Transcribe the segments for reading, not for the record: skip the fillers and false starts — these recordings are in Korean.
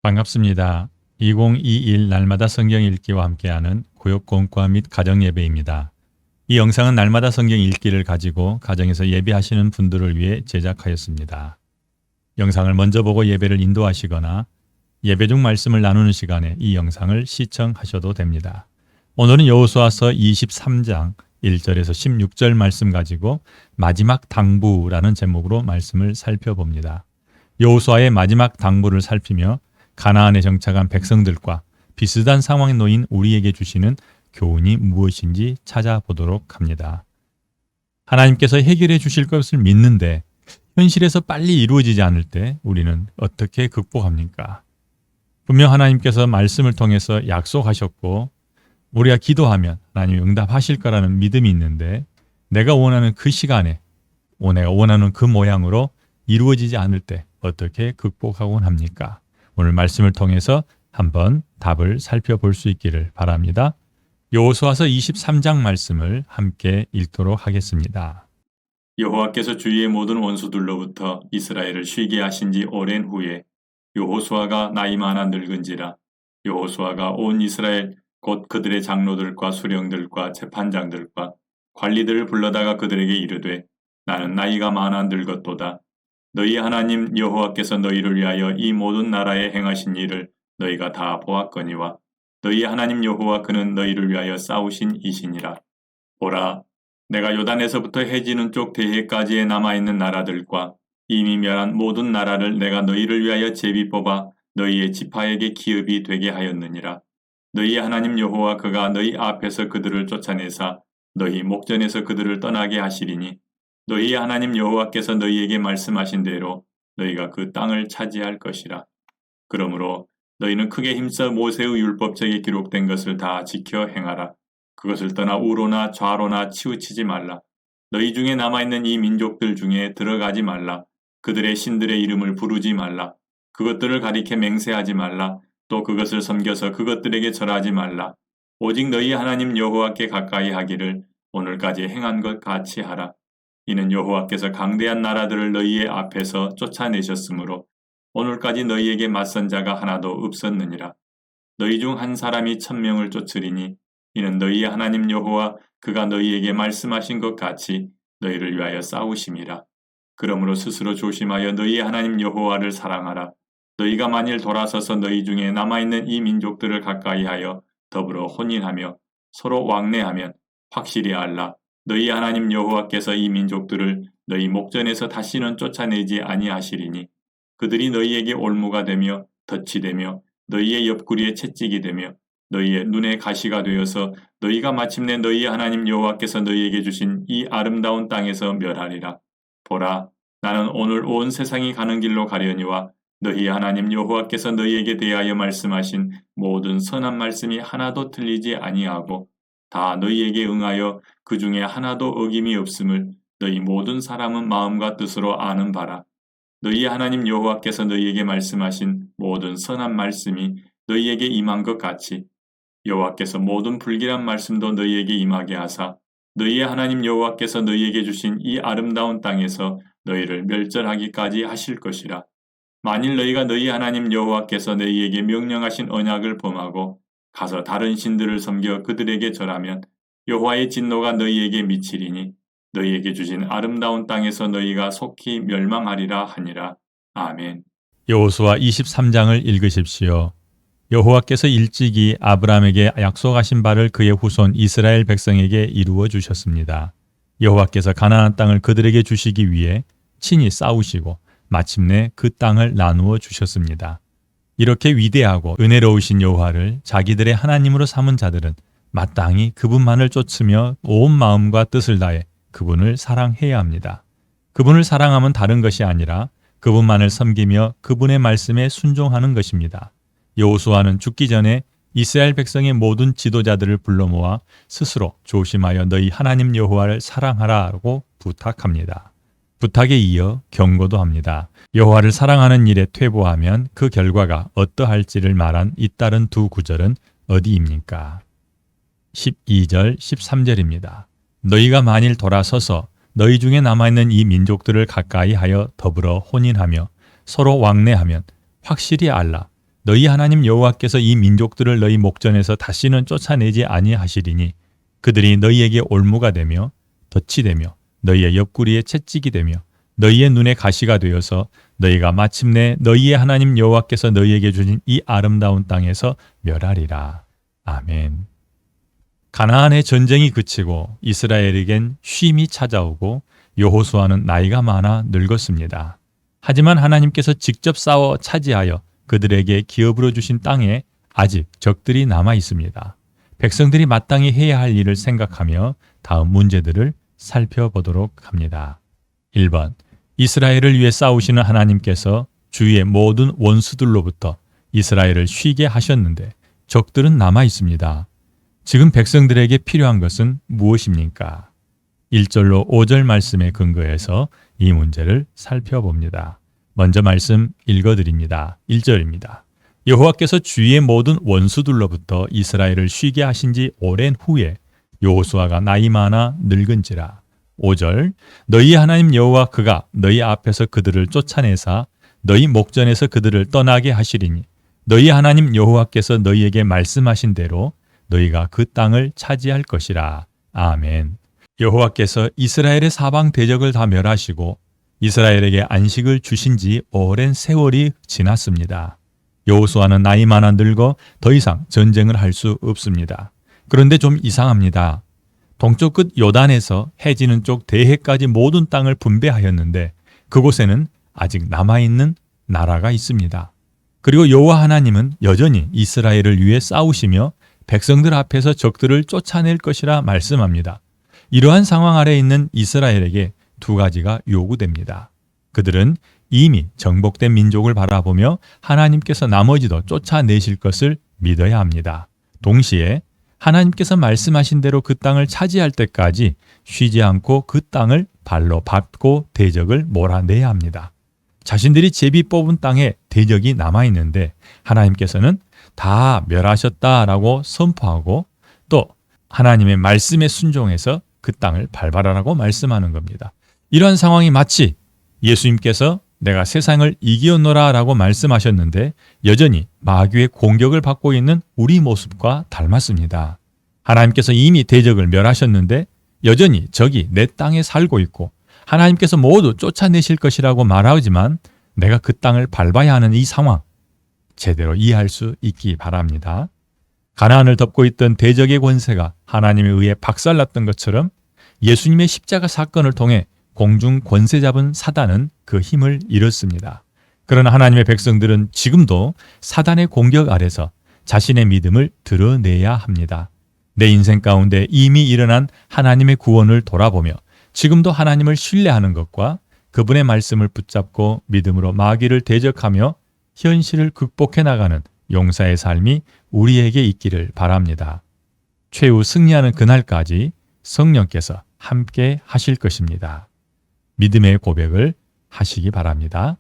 반갑습니다. 2021 날마다 성경 읽기와 함께하는 구역 공과 및 가정 예배입니다. 이 영상은 날마다 성경 읽기를 가지고 가정에서 예배하시는 분들을 위해 제작하였습니다. 영상을 먼저 보고 예배를 인도하시거나 예배 중 말씀을 나누는 시간에 이 영상을 시청하셔도 됩니다. 오늘은 여호수아서 23장 1절에서 16절 말씀 가지고 마지막 당부라는 제목으로 말씀을 살펴봅니다. 여호수아의 마지막 당부를 살피며 가나안에 정착한 백성들과 비슷한 상황에 놓인 우리에게 주시는 교훈이 무엇인지 찾아보도록 합니다. 하나님께서 해결해 주실 것을 믿는데 현실에서 빨리 이루어지지 않을 때 우리는 어떻게 극복합니까? 분명 하나님께서 말씀을 통해서 약속하셨고 우리가 기도하면 하나님이 응답하실 거라는 믿음이 있는데 내가 원하는 그 시간에 내가 원하는 그 모양으로 이루어지지 않을 때 어떻게 극복하곤 합니까? 오늘 말씀을 통해서 한번 답을 살펴볼 수 있기를 바랍니다. 여호수아서 23장 말씀을 함께 읽도록 하겠습니다. 여호와께서 주위의 모든 원수들로부터 이스라엘을 쉬게 하신 지 오랜 후에 여호수아가 나이 많아 늙은지라 여호수아가 온 이스라엘 곧 그들의 장로들과 수령들과 재판장들과 관리들을 불러다가 그들에게 이르되 나는 나이가 많아 늙었도다. 너희 하나님 여호와께서 너희를 위하여 이 모든 나라에 행하신 일을 너희가 다 보았거니와 너희 하나님 여호와 그는 너희를 위하여 싸우신 이시니라. 보라, 내가 요단에서부터 해지는 쪽 대해까지에 남아있는 나라들과 이미 멸한 모든 나라를 내가 너희를 위하여 제비 뽑아 너희의 지파에게 기업이 되게 하였느니라. 너희 하나님 여호와 그가 너희 앞에서 그들을 쫓아내사 너희 목전에서 그들을 떠나게 하시리니 너희 하나님 여호와께서 너희에게 말씀하신 대로 너희가 그 땅을 차지할 것이라. 그러므로 너희는 크게 힘써 모세의 율법책에 기록된 것을 다 지켜 행하라. 그것을 떠나 우로나 좌로나 치우치지 말라. 너희 중에 남아있는 이 민족들 중에 들어가지 말라. 그들의 신들의 이름을 부르지 말라. 그것들을 가리켜 맹세하지 말라. 또 그것을 섬겨서 그것들에게 절하지 말라. 오직 너희 하나님 여호와께 가까이 하기를 오늘까지 행한 것 같이 하라. 이는 여호와께서 강대한 나라들을 너희의 앞에서 쫓아내셨으므로 오늘까지 너희에게 맞선 자가 하나도 없었느니라. 너희 중 한 사람이 1000명을 쫓으리니 이는 너희의 하나님 여호와 그가 너희에게 말씀하신 것 같이 너희를 위하여 싸우심이라. 그러므로 스스로 조심하여 너희의 하나님 여호와를 사랑하라. 너희가 만일 돌아서서 너희 중에 남아있는 이 민족들을 가까이하여 더불어 혼인하며 서로 왕래하면 확실히 알라. 너희 하나님 여호와께서 이 민족들을 너희 목전에서 다시는 쫓아내지 아니하시리니 그들이 너희에게 올무가 되며 덫이 되며 너희의 옆구리에 채찍이 되며 너희의 눈에 가시가 되어서 너희가 마침내 너희 하나님 여호와께서 너희에게 주신 이 아름다운 땅에서 멸하리라. 보라, 나는 오늘 온 세상이 가는 길로 가려니와 너희 하나님 여호와께서 너희에게 대하여 말씀하신 모든 선한 말씀이 하나도 틀리지 아니하고 다 너희에게 응하여 그 중에 하나도 어김이 없음을 너희 모든 사람은 마음과 뜻으로 아는 바라. 너희 하나님 여호와께서 너희에게 말씀하신 모든 선한 말씀이 너희에게 임한 것 같이 여호와께서 모든 불길한 말씀도 너희에게 임하게 하사 너희의 하나님 여호와께서 너희에게 주신 이 아름다운 땅에서 너희를 멸절하기까지 하실 것이라. 만일 너희가 너희 하나님 여호와께서 너희에게 명령하신 언약을 범하고 가서 다른 신들을 섬겨 그들에게 절하면 여호와의 진노가 너희에게 미치리니 너희에게 주신 아름다운 땅에서 너희가 속히 멸망하리라 하니라. 아멘. 여호수아 23장을 읽으십시오. 여호와께서 일찍이 아브라함에게 약속하신 바를 그의 후손 이스라엘 백성에게 이루어 주셨습니다. 여호와께서 가나안 땅을 그들에게 주시기 위해 친히 싸우시고 마침내 그 땅을 나누어 주셨습니다. 이렇게 위대하고 은혜로우신 여호와를 자기들의 하나님으로 삼은 자들은 마땅히 그분만을 쫓으며 온 마음과 뜻을 다해 그분을 사랑해야 합니다. 그분을 사랑하면 다른 것이 아니라 그분만을 섬기며 그분의 말씀에 순종하는 것입니다. 여호수아는 죽기 전에 이스라엘 백성의 모든 지도자들을 불러 모아 스스로 조심하여 너희 하나님 여호와를 사랑하라고 부탁합니다. 부탁에 이어 경고도 합니다. 여호와를 사랑하는 일에 퇴보하면 그 결과가 어떠할지를 말한 잇따른 두 구절은 어디입니까? 12절, 13절입니다. 너희가 만일 돌아서서 너희 중에 남아있는 이 민족들을 가까이 하여 더불어 혼인하며 서로 왕래하면 확실히 알라. 너희 하나님 여호와께서 이 민족들을 너희 목전에서 다시는 쫓아내지 아니하시리니 그들이 너희에게 올무가 되며 덫이 되며 너희의 옆구리에 채찍이 되며 너희의 눈에 가시가 되어서 너희가 마침내 너희의 하나님 여호와께서 너희에게 주신 이 아름다운 땅에서 멸하리라. 아멘. 가나안의 전쟁이 그치고 이스라엘에겐 쉼이 찾아오고 여호수아는 나이가 많아 늙었습니다. 하지만 하나님께서 직접 싸워 차지하여 그들에게 기업으로 주신 땅에 아직 적들이 남아 있습니다. 백성들이 마땅히 해야 할 일을 생각하며 다음 문제들을 살펴보도록 합니다. 1번. 이스라엘을 위해 싸우시는 하나님께서 주위의 모든 원수들로부터 이스라엘을 쉬게 하셨는데 적들은 남아 있습니다. 지금 백성들에게 필요한 것은 무엇입니까? 1절로 5절 말씀에 근거해서 이 문제를 살펴봅니다. 먼저 말씀 읽어드립니다. 1절입니다. 여호와께서 주위의 모든 원수들로부터 이스라엘을 쉬게 하신 지 오랜 후에 여호수아가 나이 많아 늙은지라. 5절. 너희 하나님 여호와 그가 너희 앞에서 그들을 쫓아내사 너희 목전에서 그들을 떠나게 하시리니 너희 하나님 여호와께서 너희에게 말씀하신 대로 너희가 그 땅을 차지할 것이라. 아멘. 여호와께서 이스라엘의 사방 대적을 다 멸하시고 이스라엘에게 안식을 주신 지 오랜 세월이 지났습니다. 여호수아는 나이 많아 늙어 더 이상 전쟁을 할 수 없습니다. 그런데 좀 이상합니다. 동쪽 끝 요단에서 해지는 쪽 대해까지 모든 땅을 분배하였는데 그곳에는 아직 남아있는 나라가 있습니다. 그리고 여호와 하나님은 여전히 이스라엘을 위해 싸우시며 백성들 앞에서 적들을 쫓아낼 것이라 말씀합니다. 이러한 상황 아래 있는 이스라엘에게 두 가지가 요구됩니다. 그들은 이미 정복된 민족을 바라보며 하나님께서 나머지도 쫓아내실 것을 믿어야 합니다. 동시에 하나님께서 말씀하신 대로 그 땅을 차지할 때까지 쉬지 않고 그 땅을 발로 밟고 대적을 몰아내야 합니다. 자신들이 제비 뽑은 땅에 대적이 남아있는데 하나님께서는 다 멸하셨다라고 선포하고 또 하나님의 말씀에 순종해서 그 땅을 밟아라라고 말씀하는 겁니다. 이러한 상황이 마치 예수님께서 내가 세상을 이기었노라 라고 말씀하셨는데 여전히 마귀의 공격을 받고 있는 우리 모습과 닮았습니다. 하나님께서 이미 대적을 멸하셨는데 여전히 적이 내 땅에 살고 있고 하나님께서 모두 쫓아내실 것이라고 말하지만 내가 그 땅을 밟아야 하는 이 상황 제대로 이해할 수 있기 바랍니다. 가나안을 덮고 있던 대적의 권세가 하나님에 의해 박살났던 것처럼 예수님의 십자가 사건을 통해 공중 권세 잡은 사단은 그 힘을 잃었습니다. 그러나 하나님의 백성들은 지금도 사단의 공격 아래서 자신의 믿음을 드러내야 합니다. 내 인생 가운데 이미 일어난 하나님의 구원을 돌아보며 지금도 하나님을 신뢰하는 것과 그분의 말씀을 붙잡고 믿음으로 마귀를 대적하며 현실을 극복해 나가는 용사의 삶이 우리에게 있기를 바랍니다. 최후 승리하는 그날까지 성령께서 함께 하실 것입니다. 믿음의 고백을 하시기 바랍니다.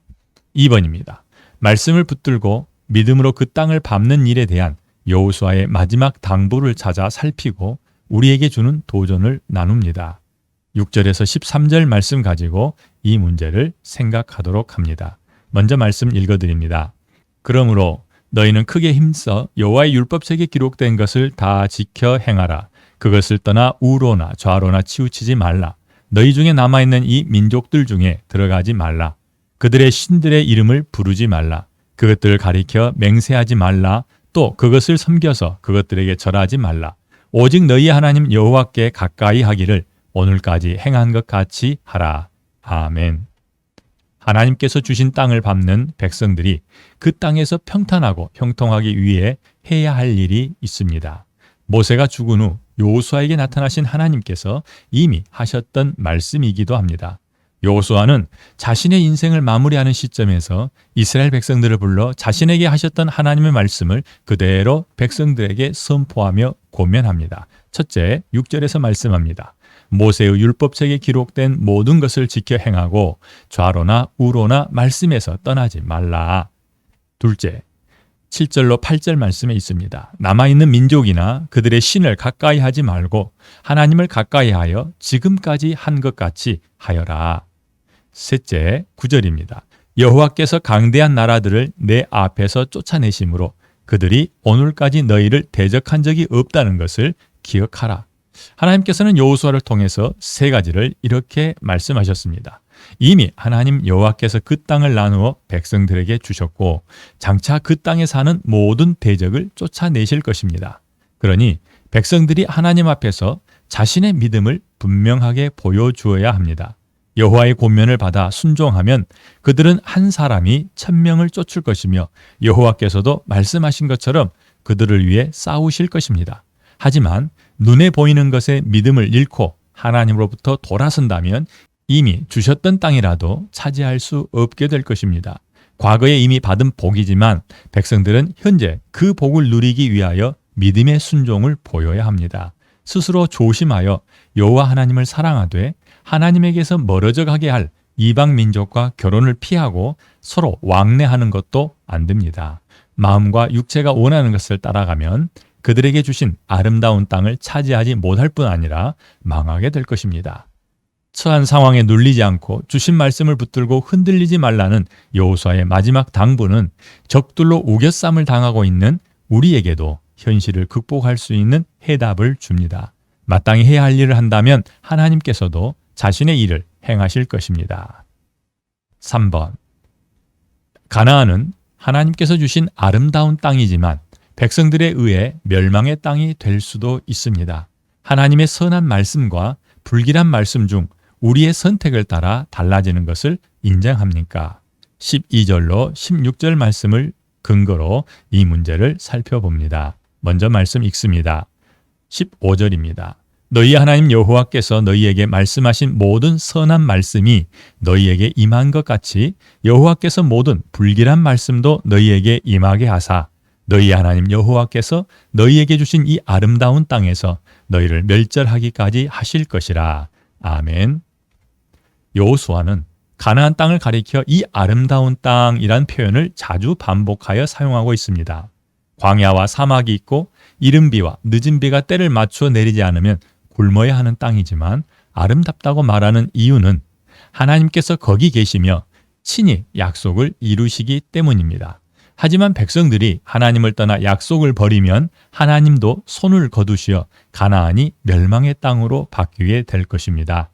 2번입니다. 말씀을 붙들고 믿음으로 그 땅을 밟는 일에 대한 여호수아의 마지막 당부를 찾아 살피고 우리에게 주는 도전을 나눕니다. 6절에서 13절 말씀 가지고 이 문제를 생각하도록 합니다. 먼저 말씀 읽어드립니다. 그러므로 너희는 크게 힘써 여호와의 율법책에 기록된 것을 다 지켜 행하라. 그것을 떠나 우로나 좌로나 치우치지 말라. 너희 중에 남아있는 이 민족들 중에 들어가지 말라. 그들의 신들의 이름을 부르지 말라. 그것들을 가리켜 맹세하지 말라. 또 그것을 섬겨서 그것들에게 절하지 말라. 오직 너희 하나님 여호와께 가까이 하기를 오늘까지 행한 것 같이 하라. 아멘. 하나님께서 주신 땅을 밟는 백성들이 그 땅에서 평탄하고 형통하기 위해 해야 할 일이 있습니다. 모세가 죽은 후 여호수아에게 나타나신 하나님께서 이미 하셨던 말씀이기도 합니다. 여호수아는 자신의 인생을 마무리하는 시점에서 이스라엘 백성들을 불러 자신에게 하셨던 하나님의 말씀을 그대로 백성들에게 선포하며 고면합니다. 첫째, 6절에서 말씀합니다. 모세의 율법책에 기록된 모든 것을 지켜 행하고 좌로나 우로나 말씀에서 떠나지 말라. 둘째, 7절로 8절 말씀에 있습니다. 남아있는 민족이나 그들의 신을 가까이 하지 말고 하나님을 가까이 하여 지금까지 한 것 같이 하여라. 셋째, 9절입니다. 여호와께서 강대한 나라들을 내 앞에서 쫓아내심으로 그들이 오늘까지 너희를 대적한 적이 없다는 것을 기억하라. 하나님께서는 여호수아를 통해서 세 가지를 이렇게 말씀하셨습니다. 이미 하나님 여호와께서 그 땅을 나누어 백성들에게 주셨고 장차 그 땅에 사는 모든 대적을 쫓아내실 것입니다. 그러니 백성들이 하나님 앞에서 자신의 믿음을 분명하게 보여주어야 합니다. 여호와의 권면을 받아 순종하면 그들은 한 사람이 1000명을 쫓을 것이며 여호와께서도 말씀하신 것처럼 그들을 위해 싸우실 것입니다. 하지만 눈에 보이는 것에 믿음을 잃고 하나님으로부터 돌아선다면 이미 주셨던 땅이라도 차지할 수 없게 될 것입니다. 과거에 이미 받은 복이지만 백성들은 현재 그 복을 누리기 위하여 믿음의 순종을 보여야 합니다. 스스로 조심하여 여호와 하나님을 사랑하되 하나님에게서 멀어져 가게 할 이방 민족과 결혼을 피하고 서로 왕래하는 것도 안 됩니다. 마음과 육체가 원하는 것을 따라가면 그들에게 주신 아름다운 땅을 차지하지 못할 뿐 아니라 망하게 될 것입니다. 처한 상황에 눌리지 않고 주신 말씀을 붙들고 흔들리지 말라는 여호수아의 마지막 당부는 적들로 우겨쌈을 당하고 있는 우리에게도 현실을 극복할 수 있는 해답을 줍니다. 마땅히 해야 할 일을 한다면 하나님께서도 자신의 일을 행하실 것입니다. 3번. 가나안은 하나님께서 주신 아름다운 땅이지만 백성들에 의해 멸망의 땅이 될 수도 있습니다. 하나님의 선한 말씀과 불길한 말씀 중 우리의 선택을 따라 달라지는 것을 인정합니까? 12절로 16절 말씀을 근거로 이 문제를 살펴봅니다. 먼저 말씀 읽습니다. 15절입니다. 너희 하나님 여호와께서 너희에게 말씀하신 모든 선한 말씀이 너희에게 임한 것 같이 여호와께서 모든 불길한 말씀도 너희에게 임하게 하사 너희 하나님 여호와께서 너희에게 주신 이 아름다운 땅에서 너희를 멸절하기까지 하실 것이라. 아멘. 여호수아는 가나안 땅을 가리켜 이 아름다운 땅이란 표현을 자주 반복하여 사용하고 있습니다. 광야와 사막이 있고 이른 비와 늦은 비가 때를 맞추어 내리지 않으면 굶어야 하는 땅이지만 아름답다고 말하는 이유는 하나님께서 거기 계시며 친히 약속을 이루시기 때문입니다. 하지만 백성들이 하나님을 떠나 약속을 버리면 하나님도 손을 거두시어 가나안이 멸망의 땅으로 바뀌게 될 것입니다.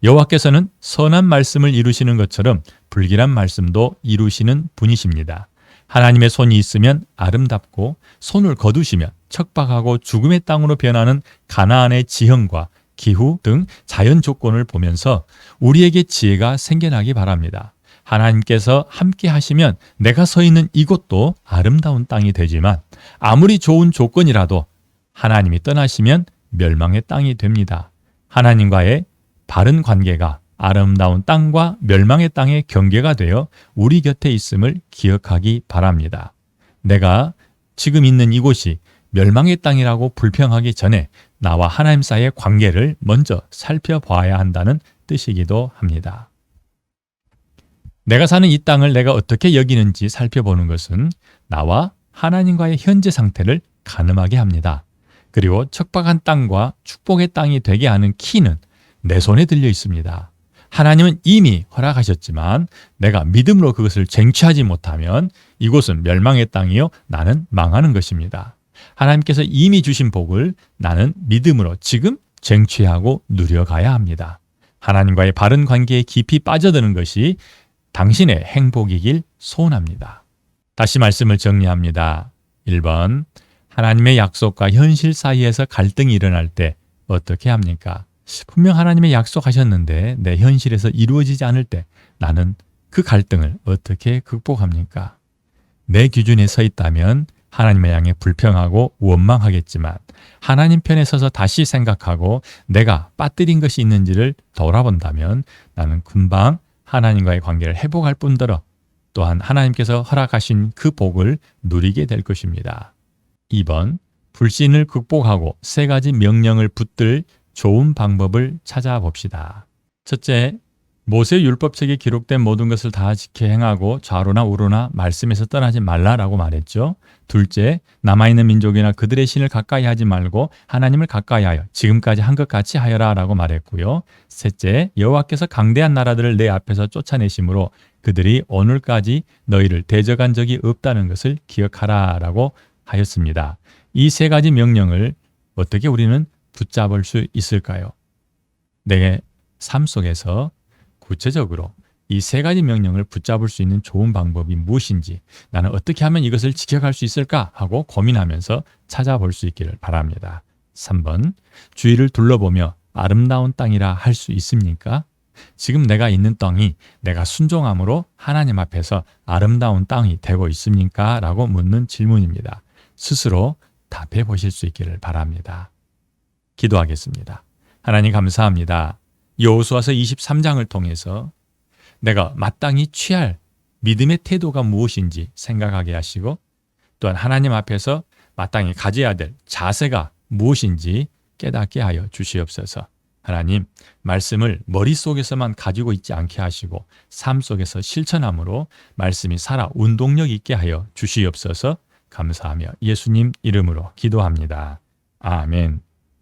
여호와께서는 선한 말씀을 이루시는 것처럼 불길한 말씀도 이루시는 분이십니다. 하나님의 손이 있으면 아름답고 손을 거두시면 척박하고 죽음의 땅으로 변하는 가나안의 지형과 기후 등 자연 조건을 보면서 우리에게 지혜가 생겨나기 바랍니다. 하나님께서 함께 하시면 내가 서 있는 이곳도 아름다운 땅이 되지만 아무리 좋은 조건이라도 하나님이 떠나시면 멸망의 땅이 됩니다. 하나님과의 바른 관계가 아름다운 땅과 멸망의 땅의 경계가 되어 우리 곁에 있음을 기억하기 바랍니다. 내가 지금 있는 이곳이 멸망의 땅이라고 불평하기 전에 나와 하나님 사이의 관계를 먼저 살펴봐야 한다는 뜻이기도 합니다. 내가 사는 이 땅을 내가 어떻게 여기는지 살펴보는 것은 나와 하나님과의 현재 상태를 가늠하게 합니다. 그리고 척박한 땅과 축복의 땅이 되게 하는 키는 내 손에 들려 있습니다. 하나님은 이미 허락하셨지만 내가 믿음으로 그것을 쟁취하지 못하면 이곳은 멸망의 땅이요 나는 망하는 것입니다. 하나님께서 이미 주신 복을 나는 믿음으로 지금 쟁취하고 누려가야 합니다. 하나님과의 바른 관계에 깊이 빠져드는 것이 당신의 행복이길 소원합니다. 다시 말씀을 정리합니다. 1번, 하나님의 약속과 현실 사이에서 갈등이 일어날 때 어떻게 합니까? 분명 하나님의 약속하셨는데 내 현실에서 이루어지지 않을 때 나는 그 갈등을 어떻게 극복합니까? 내 기준에 서 있다면 하나님을 향해 불평하고 원망하겠지만 하나님 편에 서서 다시 생각하고 내가 빠뜨린 것이 있는지를 돌아본다면 나는 금방 하나님과의 관계를 회복할 뿐더러 또한 하나님께서 허락하신 그 복을 누리게 될 것입니다. 2번, 불신을 극복하고 3가지 명령을 붙들 좋은 방법을 찾아봅시다. 첫째, 모세 율법책에 기록된 모든 것을 다 지켜 행하고 좌로나 우로나 말씀에서 떠나지 말라라고 말했죠. 둘째, 남아있는 민족이나 그들의 신을 가까이 하지 말고 하나님을 가까이 하여 지금까지 한 것 같이 하여라 라고 말했고요. 셋째, 여호와께서 강대한 나라들을 내 앞에서 쫓아내심으로 그들이 오늘까지 너희를 대적한 적이 없다는 것을 기억하라라고 하였습니다. 이 세 가지 명령을 어떻게 우리는 붙잡을 수 있을까요? 내 삶 속에서 구체적으로 이 세 가지 명령을 붙잡을 수 있는 좋은 방법이 무엇인지, 나는 어떻게 하면 이것을 지켜갈 수 있을까 하고 고민하면서 찾아볼 수 있기를 바랍니다. 3번, 주위를 둘러보며 아름다운 땅이라 할 수 있습니까? 지금 내가 있는 땅이 내가 순종함으로 하나님 앞에서 아름다운 땅이 되고 있습니까? 라고 묻는 질문입니다. 스스로 답해 보실 수 있기를 바랍니다. 기도하겠습니다. 하나님 감사합니다. 여호수아서 23장을 통해서 내가 마땅히 취할 믿음의 태도가 무엇인지 생각하게 하시고, 또한 하나님 앞에서 마땅히 가져야 될 자세가 무엇인지 깨닫게 하여 주시옵소서. 하나님, 말씀을 머릿속에서만 가지고 있지 않게 하시고 삶 속에서 실천함으로 말씀이 살아 운동력 있게 하여 주시옵소서. 감사하며 예수님 이름으로 기도합니다. 아멘.